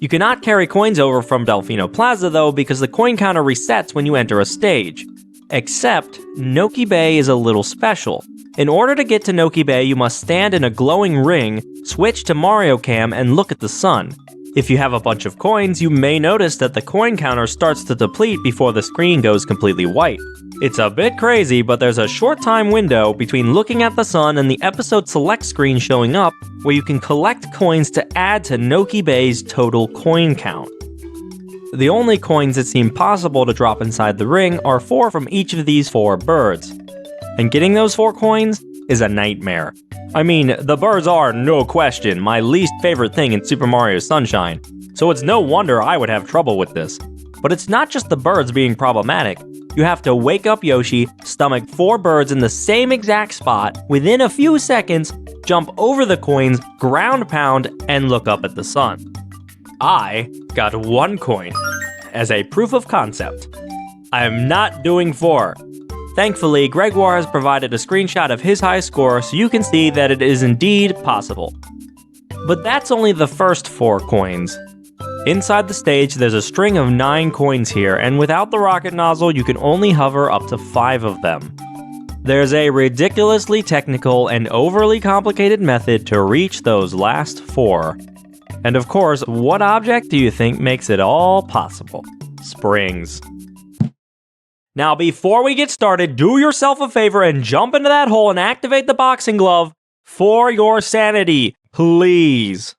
You cannot carry coins over from Delfino Plaza though because the coin counter resets when you enter a stage. Except, Noki Bay is a little special. In order to get to Noki Bay, you must stand in a glowing ring, switch to Mario Cam, and look at the sun. If you have a bunch of coins, you may notice that the coin counter starts to deplete before the screen goes completely white. It's a bit crazy, but there's a short time window between looking at the sun and the episode select screen showing up where you can collect coins to add to Noki Bay's total coin count. The only coins that seem possible to drop inside the ring are 4 from each of these 4 birds. And getting those 4 coins is a nightmare. I mean, the birds are, no question, my least favorite thing in Super Mario Sunshine, so it's no wonder I would have trouble with this. But it's not just the birds being problematic. You have to wake up Yoshi, stomach 4 birds in the same exact spot, within a few seconds, jump over the coins, ground pound, and look up at the sun. I got 1 coin, as a proof of concept. I am not doing 4. Thankfully, Gregoire has provided a screenshot of his high score so you can see that it is indeed possible. But that's only the first 4 coins. Inside the stage, there's a string of 9 coins here, and without the rocket nozzle, you can only hover up to 5 of them. There's a ridiculously technical and overly complicated method to reach those last 4. And of course, what object do you think makes it all possible? Springs. Now, before we get started, do yourself a favor and jump into that hole and activate the boxing glove for your sanity, please.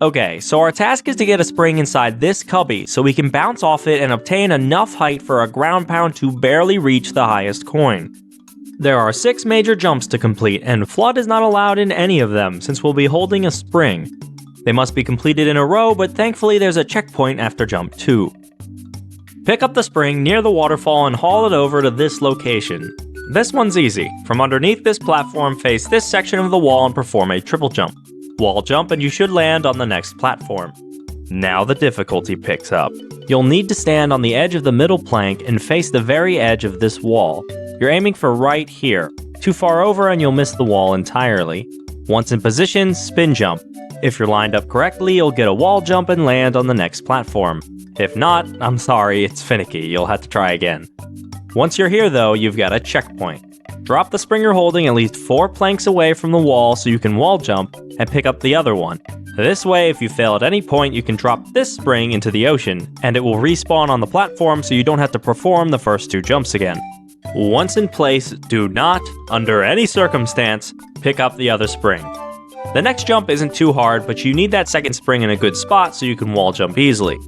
Okay, so our task is to get a spring inside this cubby so we can bounce off it and obtain enough height for a ground pound to barely reach the highest coin. There are 6 major jumps to complete, and Flood is not allowed in any of them since we'll be holding a spring. They must be completed in a row, but thankfully there's a checkpoint after jump 2. Pick up the spring near the waterfall and haul it over to this location. This one's easy. From underneath this platform, face this section of the wall and perform a triple jump. Wall jump and you should land on the next platform. Now the difficulty picks up. You'll need to stand on the edge of the middle plank and face the very edge of this wall. You're aiming for right here. Too far over and you'll miss the wall entirely. Once in position, spin jump. If you're lined up correctly, you'll get a wall jump and land on the next platform. If not, I'm sorry, it's finicky, you'll have to try again. Once you're here though, you've got a checkpoint. Drop the spring you're holding at least 4 planks away from the wall so you can wall jump and pick up the other one. This way, if you fail at any point, you can drop this spring into the ocean, and it will respawn on the platform so you don't have to perform the first 2 jumps again. Once in place, do not, under any circumstance, pick up the other spring. The next jump isn't too hard, but you need that second spring in a good spot so you can wall jump easily.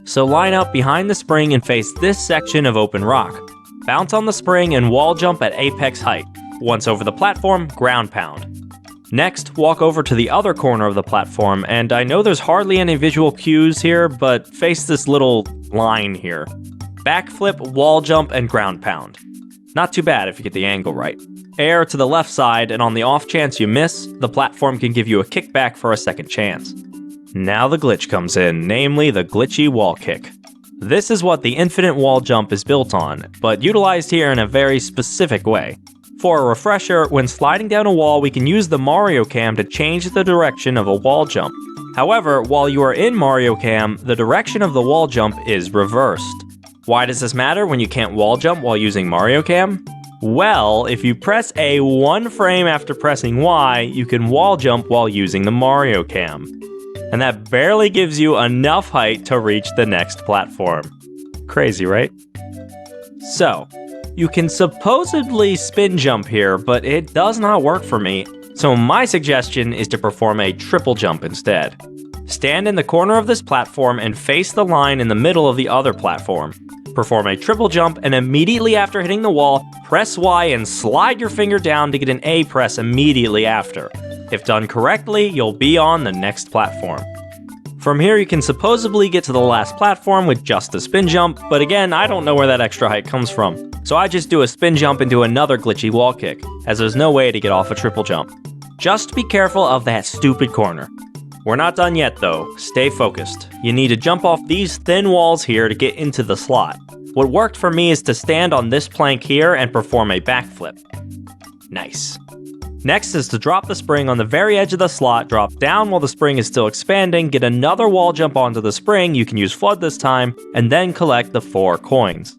So line up behind the spring and face this section of open rock. Bounce on the spring and wall jump at apex height. Once over the platform, ground pound. Next, walk over to the other corner of the platform, and I know there's hardly any visual cues here, but face this little line here. Backflip, wall jump, and ground pound. Not too bad if you get the angle right. Air to the left side, and on the off chance you miss, the platform can give you a kickback for a second chance. Now the glitch comes in, namely the glitchy wall kick. This is what the infinite wall jump is built on, but utilized here in a very specific way. For a refresher, when sliding down a wall, we can use the Mario Cam to change the direction of a wall jump. However, while you are in Mario Cam, the direction of the wall jump is reversed. Why does this matter when you can't wall jump while using Mario Cam? Well, if you press A 1 frame after pressing Y, you can wall jump while using the Mario Cam. And that barely gives you enough height to reach the next platform. Crazy, right? So, you can supposedly spin jump here, but it does not work for me, so my suggestion is to perform a triple jump instead. Stand in the corner of this platform and face the line in the middle of the other platform. Perform a triple jump, and immediately after hitting the wall, press Y and slide your finger down to get an A press immediately after. If done correctly, you'll be on the next platform. From here, you can supposedly get to the last platform with just a spin jump, but again, I don't know where that extra height comes from. So I just do a spin jump into another glitchy wall kick, as there's no way to get off a triple jump. Just be careful of that stupid corner. We're not done yet though, stay focused. You need to jump off these thin walls here to get into the slot. What worked for me is to stand on this plank here and perform a backflip. Nice. Next is to drop the spring on the very edge of the slot, drop down while the spring is still expanding, get another wall jump onto the spring, you can use flood this time, and then collect the 4 coins.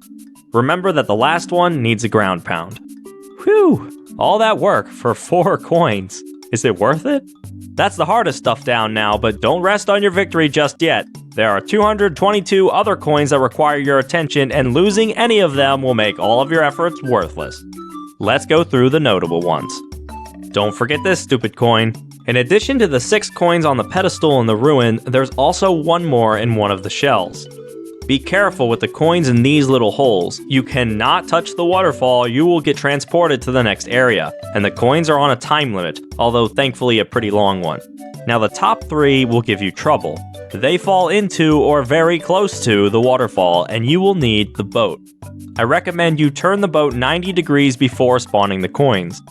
Remember that the last one needs a ground pound. Whew, all that work for 4 coins. Is it worth it? That's the hardest stuff down now, but don't rest on your victory just yet. There are 222 other coins that require your attention, and losing any of them will make all of your efforts worthless. Let's go through the notable ones. Don't forget this stupid coin. In addition to the 6 coins on the pedestal in the ruin, there's also one more in one of the shells. Be careful with the coins in these little holes. You cannot touch the waterfall, you will get transported to the next area, and the coins are on a time limit, although thankfully a pretty long one. Now the top 3 will give you trouble. They fall into or very close to the waterfall, and you will need the boat. I recommend you turn the boat 90 degrees before spawning the coins.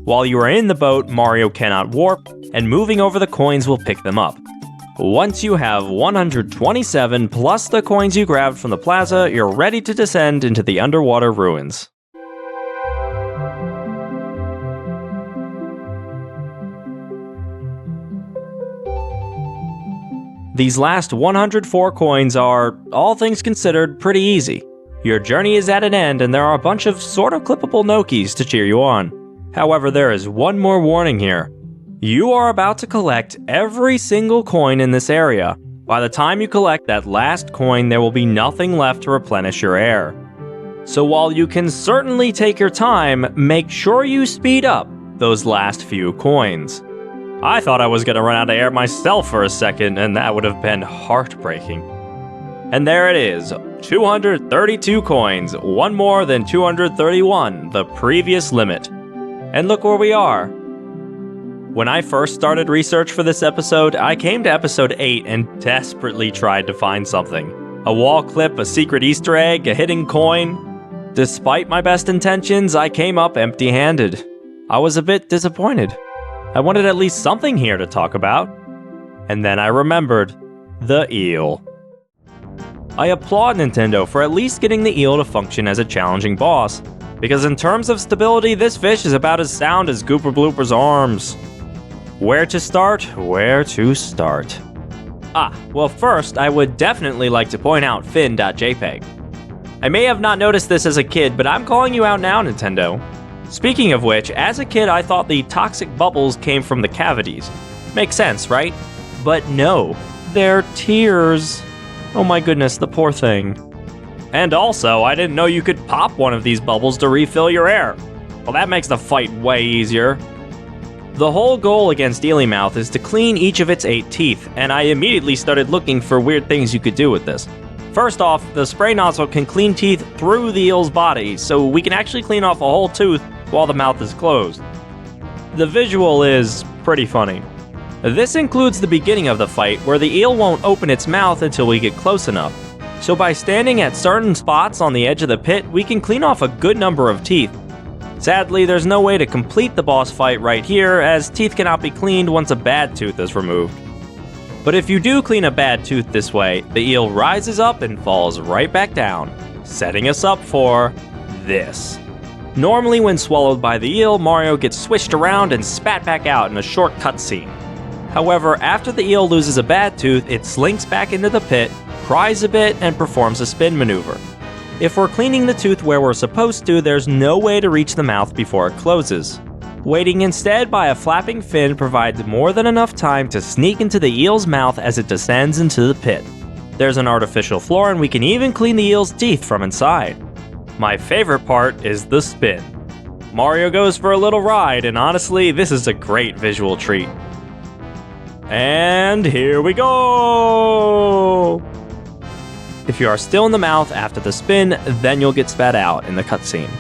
While you are in the boat, Mario cannot warp, and moving over the coins will pick them up. Once you have 127 plus the coins you grabbed from the plaza, you're ready to descend into the underwater ruins. These last 104 coins are, all things considered, pretty easy. Your journey is at an end and there are a bunch of sort of clippable Nokis to cheer you on. However, there is one more warning here. You are about to collect every single coin in this area. By the time you collect that last coin, there will be nothing left to replenish your air. So while you can certainly take your time, make sure you speed up those last few coins. I thought I was gonna run out of air myself for a second, and that would have been heartbreaking. And there it is, 232 coins, one more than 231, the previous limit. And look where we are. When I first started research for this episode, I came to episode 8 and desperately tried to find something. A wall clip, a secret Easter egg, a hidden coin. Despite my best intentions, I came up empty-handed. I was a bit disappointed. I wanted at least something here to talk about. And then I remembered the eel. I applaud Nintendo for at least getting the eel to function as a challenging boss, because in terms of stability, this fish is about as sound as Gooper Blooper's arms. Where to start? Where to start? Well first, I would definitely like to point out fin.jpg. I may have not noticed this as a kid, but I'm calling you out now, Nintendo. Speaking of which, as a kid I thought the toxic bubbles came from the cavities. Makes sense, right? But no, they're tears. Oh my goodness, the poor thing. And also, I didn't know you could pop one of these bubbles to refill your air. Well, that makes the fight way easier. The whole goal against Eely-Mouth is to clean each of its 8 teeth, and I immediately started looking for weird things you could do with this. First off, the spray nozzle can clean teeth through the eel's body, so we can actually clean off a whole tooth while the mouth is closed. The visual is pretty funny. This includes the beginning of the fight, where the eel won't open its mouth until we get close enough. So by standing at certain spots on the edge of the pit, we can clean off a good number of teeth. Sadly, there's no way to complete the boss fight right here, as teeth cannot be cleaned once a bad tooth is removed. But if you do clean a bad tooth this way, the eel rises up and falls right back down, setting us up for this. Normally when swallowed by the eel, Mario gets swished around and spat back out in a short cutscene. However, after the eel loses a bad tooth, it slinks back into the pit, cries a bit, and performs a spin maneuver. If we're cleaning the tooth where we're supposed to, there's no way to reach the mouth before it closes. Waiting instead by a flapping fin provides more than enough time to sneak into the eel's mouth as it descends into the pit. There's an artificial floor and we can even clean the eel's teeth from inside. My favorite part is the spin. Mario goes for a little ride, and honestly, this is a great visual treat. And here we go! If you are still in the mouth after the spin, then you'll get spat out in the cutscene.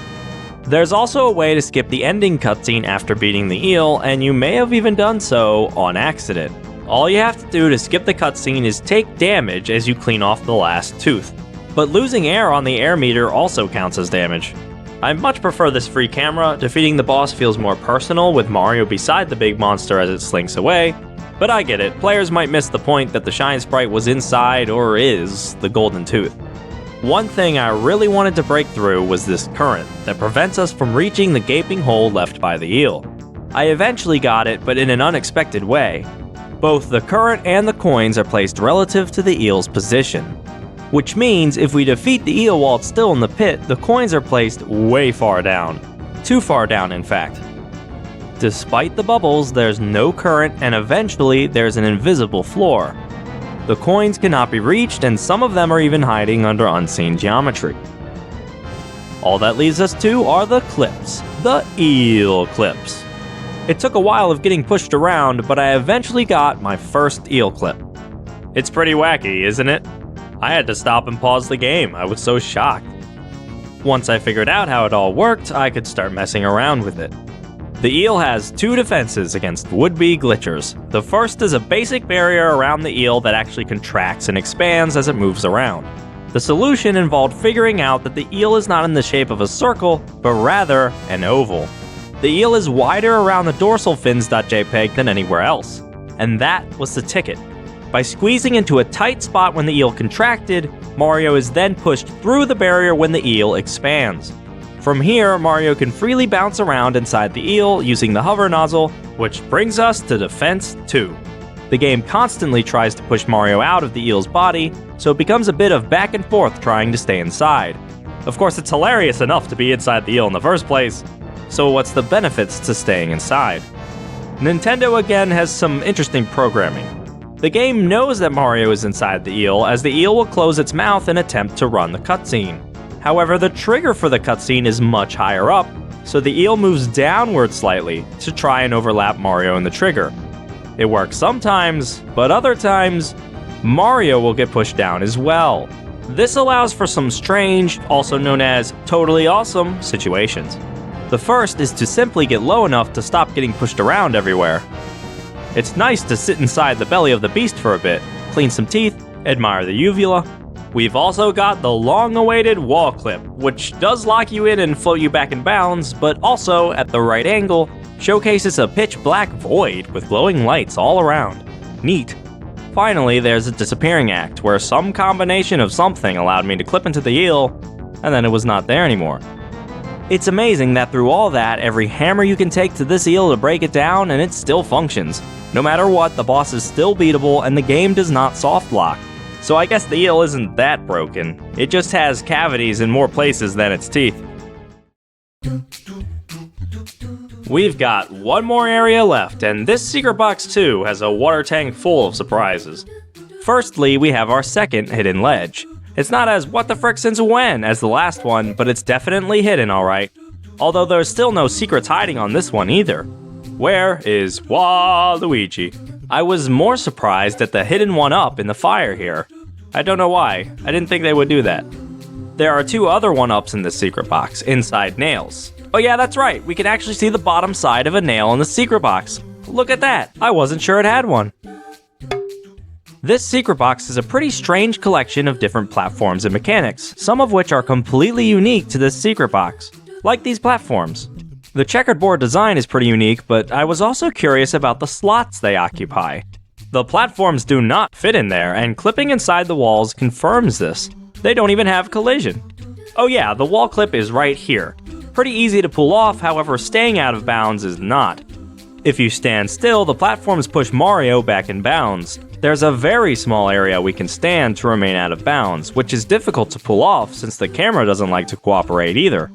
There's also a way to skip the ending cutscene after beating the eel, and you may have even done so on accident. All you have to do to skip the cutscene is take damage as you clean off the last tooth. But losing air on the air meter also counts as damage. I much prefer this free camera. Defeating the boss feels more personal with Mario beside the big monster as it slinks away. But I get it, players might miss the point that the Shine Sprite was inside, or is, the golden tooth. One thing I really wanted to break through was this current that prevents us from reaching the gaping hole left by the eel. I eventually got it, but in an unexpected way. Both the current and the coins are placed relative to the eel's position, which means if we defeat the eel while it's still in the pit, the coins are placed way far down. Too far down, in fact. Despite the bubbles, there's no current, and eventually there's an invisible floor. The coins cannot be reached, and some of them are even hiding under unseen geometry. All that leaves us to are the clips. The eel clips. It took a while of getting pushed around, but I eventually got my first eel clip. It's pretty wacky, isn't it? I had to stop and pause the game, I was so shocked. Once I figured out how it all worked, I could start messing around with it. The eel has two defenses against would-be glitchers. The first is a basic barrier around the eel that actually contracts and expands as it moves around. The solution involved figuring out that the eel is not in the shape of a circle, but rather an oval. The eel is wider around the dorsal fins.jpg than anywhere else, and that was the ticket. By squeezing into a tight spot when the eel contracted, Mario is then pushed through the barrier when the eel expands. From here, Mario can freely bounce around inside the eel using the hover nozzle, which brings us to Defense 2. The game constantly tries to push Mario out of the eel's body, so it becomes a bit of back and forth trying to stay inside. Of course, it's hilarious enough to be inside the eel in the first place, so what's the benefits to staying inside? Nintendo again has some interesting programming. The game knows that Mario is inside the eel, as the eel will close its mouth and attempt to run the cutscene. However, the trigger for the cutscene is much higher up, so the eel moves downward slightly to try and overlap Mario and the trigger. It works sometimes, but other times, Mario will get pushed down as well. This allows for some strange, also known as totally awesome, situations. The first is to simply get low enough to stop getting pushed around everywhere. It's nice to sit inside the belly of the beast for a bit, clean some teeth, admire the uvula. We've also got the long-awaited wall clip, which does lock you in and float you back in bounds, but also, at the right angle, showcases a pitch-black void with glowing lights all around. Neat. Finally, there's a disappearing act, where some combination of something allowed me to clip into the eel, and then it was not there anymore. It's amazing that through all that, every hammer you can take to this eel to break it down, and it still functions. No matter what, the boss is still beatable, and the game does not soft lock. So I guess the eel isn't that broken. It just has cavities in more places than its teeth. We've got one more area left, and this secret box too has a water tank full of surprises. Firstly, we have our second hidden ledge. It's not as what the frick since when as the last one, but it's definitely hidden alright. Although there's still no secrets hiding on this one either. Where is Waluigi? I was more surprised at the hidden one-up in the fire here. I don't know why, I didn't think they would do that. There are two other one-ups in this secret box, inside nails. Oh yeah, that's right, we can actually see the bottom side of a nail in the secret box. Look at that, I wasn't sure it had one. This secret box is a pretty strange collection of different platforms and mechanics, some of which are completely unique to this secret box, like these platforms. The checkered board design is pretty unique, but I was also curious about the slots they occupy. The platforms do not fit in there, and clipping inside the walls confirms this. They don't even have collision. Oh yeah, the wall clip is right here. Pretty easy to pull off, however staying out of bounds is not. If you stand still, the platforms push Mario back in bounds. There's a very small area we can stand to remain out of bounds, which is difficult to pull off since the camera doesn't like to cooperate either.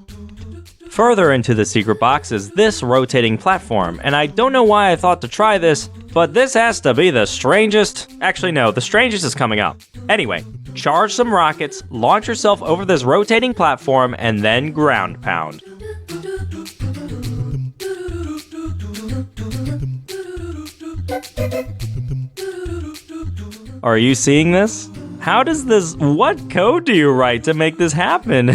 Further into the secret box is this rotating platform, and I don't know why I thought to try this, but this has to be the strangest. Actually no, the strangest is coming up. Anyway, charge some rockets, launch yourself over this rotating platform, and then ground pound. Are you seeing this? How does this, what code do you write to make this happen?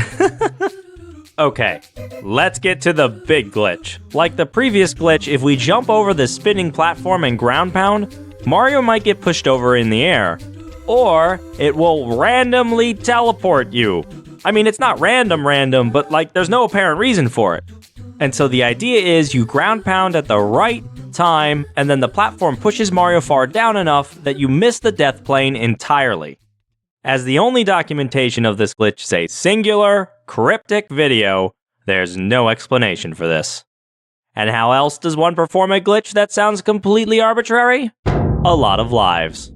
Okay, let's get to the big glitch. Like the previous glitch, if we jump over the spinning platform and ground pound, Mario might get pushed over in the air, or it will randomly teleport you. I mean, it's not random, but like there's no apparent reason for it. And so the idea is you ground pound at the right time, and then the platform pushes Mario far down enough that you miss the death plane entirely. As the only documentation of this glitch is a singular, cryptic video, there's no explanation for this. And how else does one perform a glitch that sounds completely arbitrary? A lot of lives.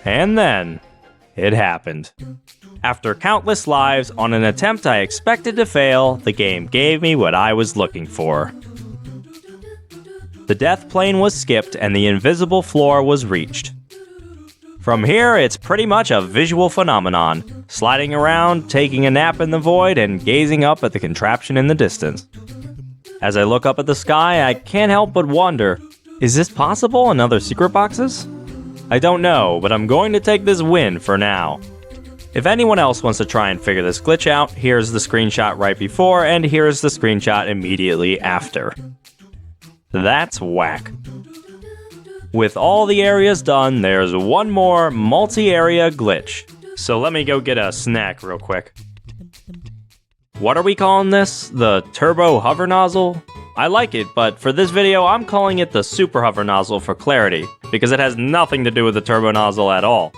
And then, it happened. After countless lives on an attempt I expected to fail, the game gave me what I was looking for. The death plane was skipped and the invisible floor was reached. From here, it's pretty much a visual phenomenon, sliding around, taking a nap in the void, and gazing up at the contraption in the distance. As I look up at the sky, I can't help but wonder, is this possible in other secret boxes? I don't know, but I'm going to take this win for now. If anyone else wants to try and figure this glitch out, here's the screenshot right before, and here's the screenshot immediately after. That's whack. With all the areas done, there's one more multi-area glitch. So let me go get a snack real quick. What are we calling this? The turbo hover nozzle? I like it, but for this video, I'm calling it the super hover nozzle for clarity, because it has nothing to do with the turbo nozzle at all.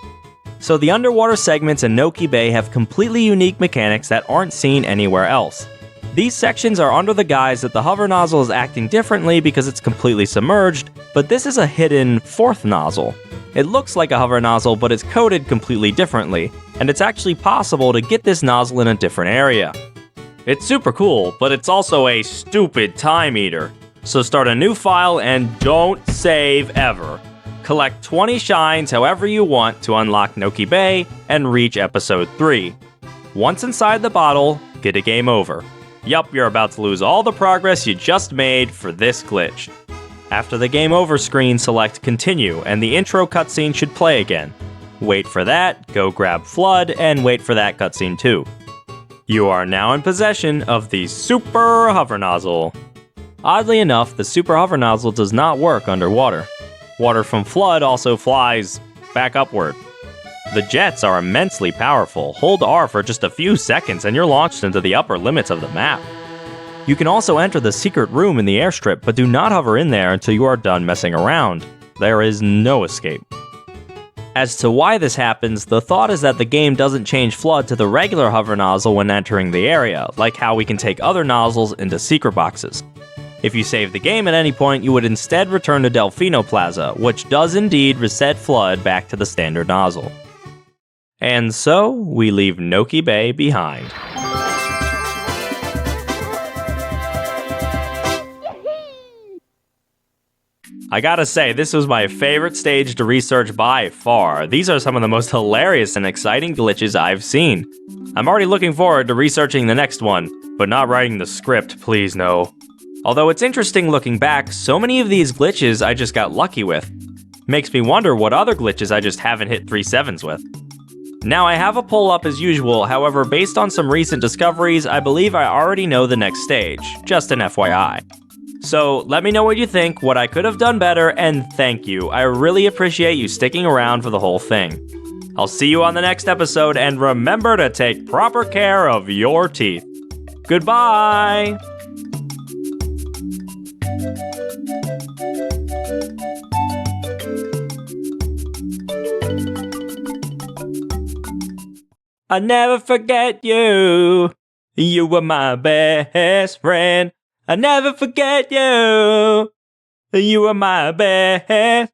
So the underwater segments in Noki Bay have completely unique mechanics that aren't seen anywhere else. These sections are under the guise that the hover nozzle is acting differently because it's completely submerged, but this is a hidden fourth nozzle. It looks like a hover nozzle, but it's coded completely differently, and it's actually possible to get this nozzle in a different area. It's super cool, but it's also a stupid time eater. So start a new file and don't save ever. Collect 20 shines however you want to unlock Noki Bay and reach episode 3. Once inside the bottle, get a game over. Yup, you're about to lose all the progress you just made for this glitch. After the game over screen, select continue and the intro cutscene should play again. Wait for that, go grab Flood, and wait for that cutscene too. You are now in possession of the Super Hover Nozzle. Oddly enough, the Super Hover Nozzle does not work underwater. Water from Flood also flies back upward. The jets are immensely powerful. Hold R for just a few seconds and you're launched into the upper limits of the map. You can also enter the secret room in the airstrip, but do not hover in there until you are done messing around. There is no escape. As to why this happens, the thought is that the game doesn't change Flood to the regular hover nozzle when entering the area, like how we can take other nozzles into secret boxes. If you save the game at any point, you would instead return to Delfino Plaza, which does indeed reset Flood back to the standard nozzle. And so, we leave Noki Bay behind. I gotta say, this was my favorite stage to research by far. These are some of the most hilarious and exciting glitches I've seen. I'm already looking forward to researching the next one, but not writing the script, please no. Although it's interesting looking back, so many of these glitches I just got lucky with. Makes me wonder what other glitches I just haven't hit 3 sevens with. Now I have a poll up as usual, however based on some recent discoveries, I believe I already know the next stage, just an FYI. So let me know what you think, what I could have done better, and thank you. I really appreciate you sticking around for the whole thing. I'll see you on the next episode, and remember to take proper care of your teeth. Goodbye! I never forget you. You were my best friend. I never forget you. You were my best